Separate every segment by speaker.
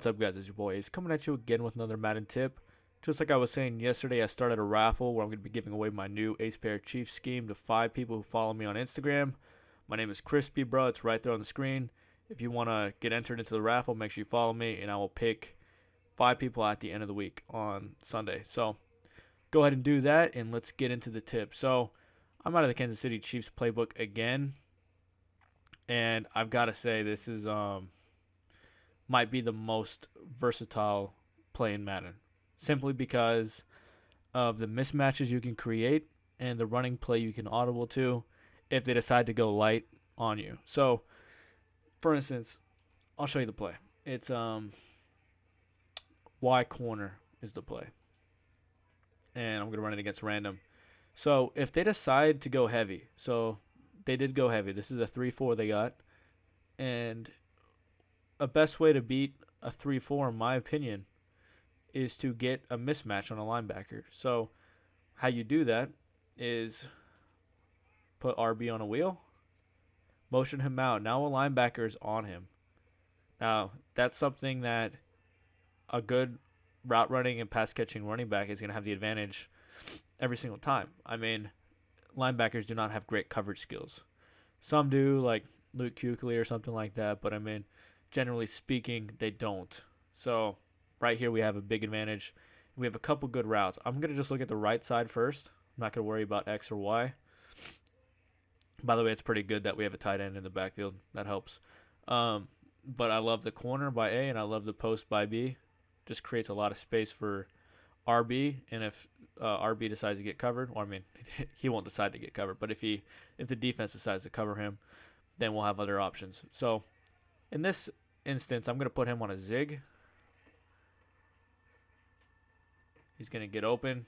Speaker 1: What's up, guys? It's your boy Ace coming at you again with another Madden tip. Just like I was saying yesterday, I started a raffle where I'm going to be giving away my new Ace Pair Chief scheme to 5 people who follow me on Instagram. My name is Crispy, bro. It's right there on the screen. If you want to get entered into the raffle, make sure you follow me, and I will pick 5 people at the end of the week on Sunday. So go ahead and do that, and let's get into the tip. So I'm out of the Kansas City Chiefs playbook again, and I've got to say this is might be the most versatile play in Madden, simply because of the mismatches you can create and the running play you can audible to if they decide to go light on you. So, for instance, I'll show you the play. It's Y corner is the play, and I'm gonna run it against random. So if they decide to go heavy, so they did go heavy. This is a 3-4 they got, and a best way to beat a 3-4, in my opinion, is to get a mismatch on a linebacker. So how you do that is put RB on a wheel, motion him out. Now a linebacker is on him. Now that's something that a good route running and pass catching running back is going to have the advantage every single time. I mean, linebackers do not have great coverage skills. Some do, like Luke Kuechly or something like that, but I mean, generally speaking, they don't. So right here we have a big advantage. We have a couple good routes. I'm going to just look at the right side first. I'm not going to worry about X or Y. By the way, it's pretty good that we have a tight end in the backfield. That helps. But I love the corner by A, and I love the post by B. Just creates a lot of space for RB, and if RB decides to get covered, or I mean, he won't decide to get covered, but if the defense decides to cover him, then we'll have other options. So in this instance, I'm going to put him on a zig. He's going to get open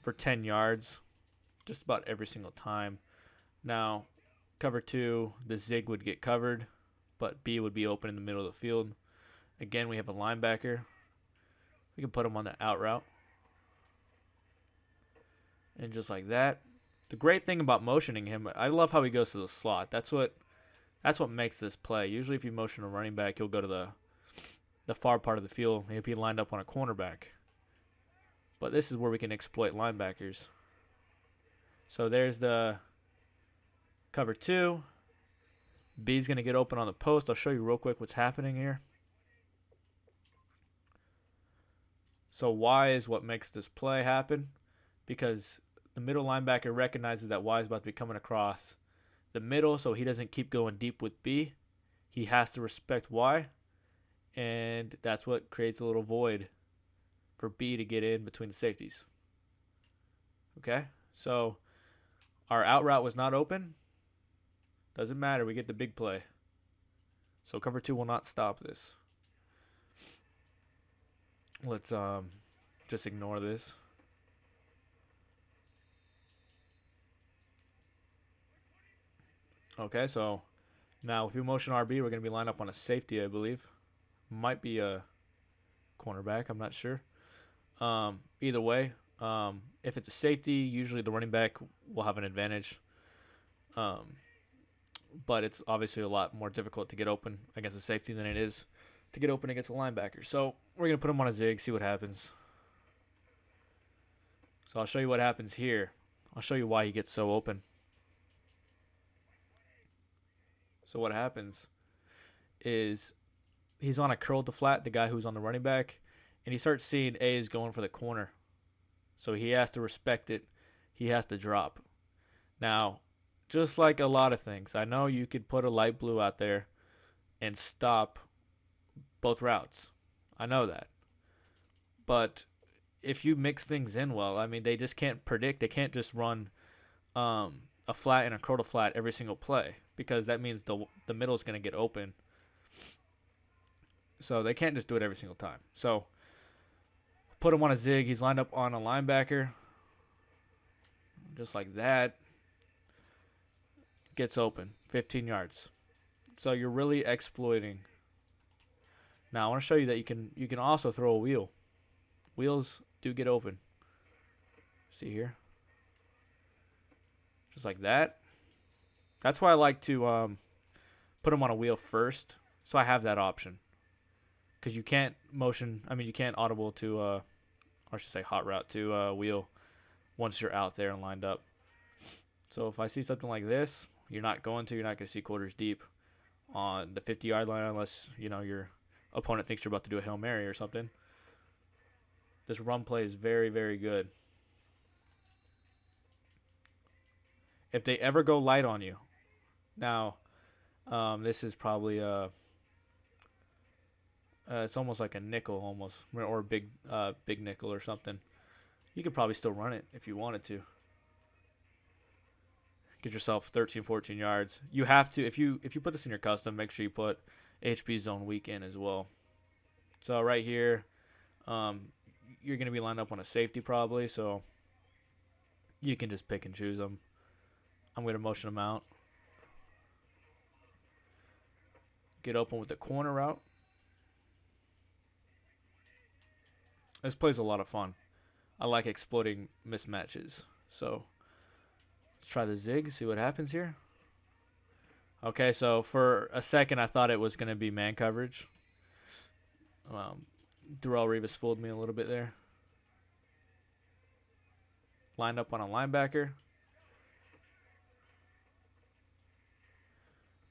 Speaker 1: for 10 yards just about every single time. Now, cover 2, the zig would get covered, but B would be open in the middle of the field. Again, we have a linebacker. We can put him on the out route. And just like that. The great thing about motioning him, I love how he goes to the slot. That's what makes this play. Usually if you motion a running back, he'll go to the far part of the field. He'll be lined up on a cornerback. But this is where we can exploit linebackers. So there's the cover 2. B's going to get open on the post. I'll show you real quick what's happening here. So Y is what makes this play happen, because the middle linebacker recognizes that Y is about to be coming across the middle, so he doesn't keep going deep with B. He has to respect Y, and that's what creates a little void for B to get in between the safeties. Okay, so our out route was not open. Doesn't matter, we get the big play. So cover 2 will not stop this. Let's just ignore this. Okay, so now if you motion RB, we're going to be lined up on a safety, I believe. Might be a cornerback, I'm not sure. Either way, if it's a safety, usually the running back will have an advantage. But it's obviously a lot more difficult to get open against a safety than it is to get open against a linebacker. So we're going to put him on a zig, see what happens. So I'll show you what happens here. I'll show you why he gets so open. So what happens is he's on a curl to flat, the guy who's on the running back, and he starts seeing A is going for the corner. So he has to respect it. He has to drop. Now, just like a lot of things, I know you could put a light blue out there and stop both routes. I know that. But if you mix things in well, I mean, they just can't predict. They can't just run a flat and a curl to flat every single play, because that means the middle is going to get open. So they can't just do it every single time. So put him on a zig. He's lined up on a linebacker. Just like that. Gets open. 15 yards. So you're really exploiting. Now I want to show you that you can also throw a wheel. Wheels do get open. See here? Just like that. That's why I like to put them on a wheel first, so I have that option. because you can't motion. I mean, you can't audible to, or I should say, hot route to wheel once you're out there and lined up. So if I see something like this, you're not going to see quarters deep on the 50-yard line unless your opponent thinks you're about to do a Hail Mary or something. This run play is very, very good. If they ever go light on you, now this is probably it's almost like a nickel almost, or a big nickel or something. You could probably still run it if you wanted to. Get yourself 13, 14 yards. You have to, if you put this in your custom, make sure you put HB zone weak in as well. So right here, you're going to be lined up on a safety probably, so you can just pick and choose them. I'm going to motion them out. Get open with the corner route. This play's a lot of fun. I like exploiting mismatches. So let's try the zig, see what happens here. Okay, so for a second I thought it was going to be man coverage. Darrelle Revis fooled me a little bit there. Lined up on a linebacker.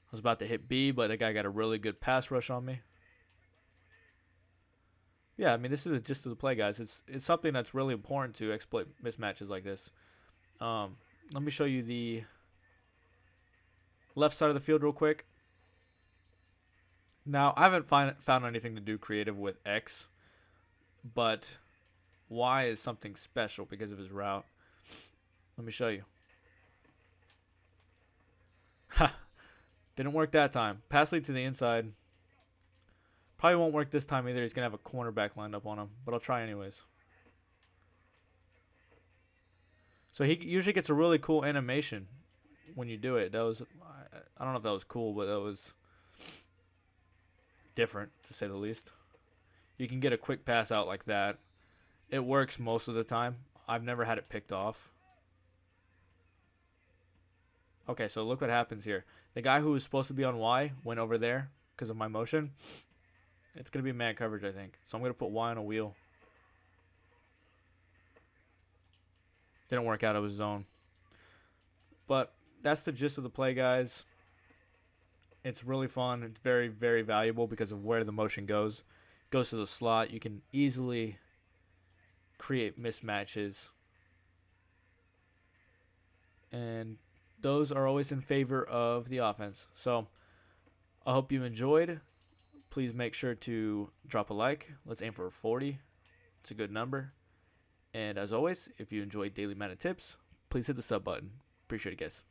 Speaker 1: I was about to hit B, but the guy got a really good pass rush on me. Yeah, I mean, this is a gist of the play, guys. It's something that's really important to exploit mismatches like this. Let me show you the left side of the field real quick. Now, I haven't found anything to do creative with X, but Y is something special because of his route. Let me show you. Ha! Didn't work that time. Pass lead to the inside. Probably won't work this time either. He's going to have a cornerback lined up on him, but I'll try anyways. So he usually gets a really cool animation when you do it. That was, I don't know if that was cool, but that was different, to say the least. You can get a quick pass out like that. It works most of the time. I've never had it picked off. Okay, so look what happens here. The guy who was supposed to be on Y went over there because of my motion. It's going to be man coverage, I think. So I'm going to put Y on a wheel. Didn't work out. It was zone. But that's the gist of the play, guys. It's really fun. It's very, very valuable because of where the motion goes. It goes to the slot. You can easily create mismatches. And those are always in favor of the offense. So I hope you enjoyed. Please make sure to drop a like. Let's aim for 40. It's a good number. And as always, if you enjoyed Daily Madden Tips, please hit the sub button. Appreciate it, guys.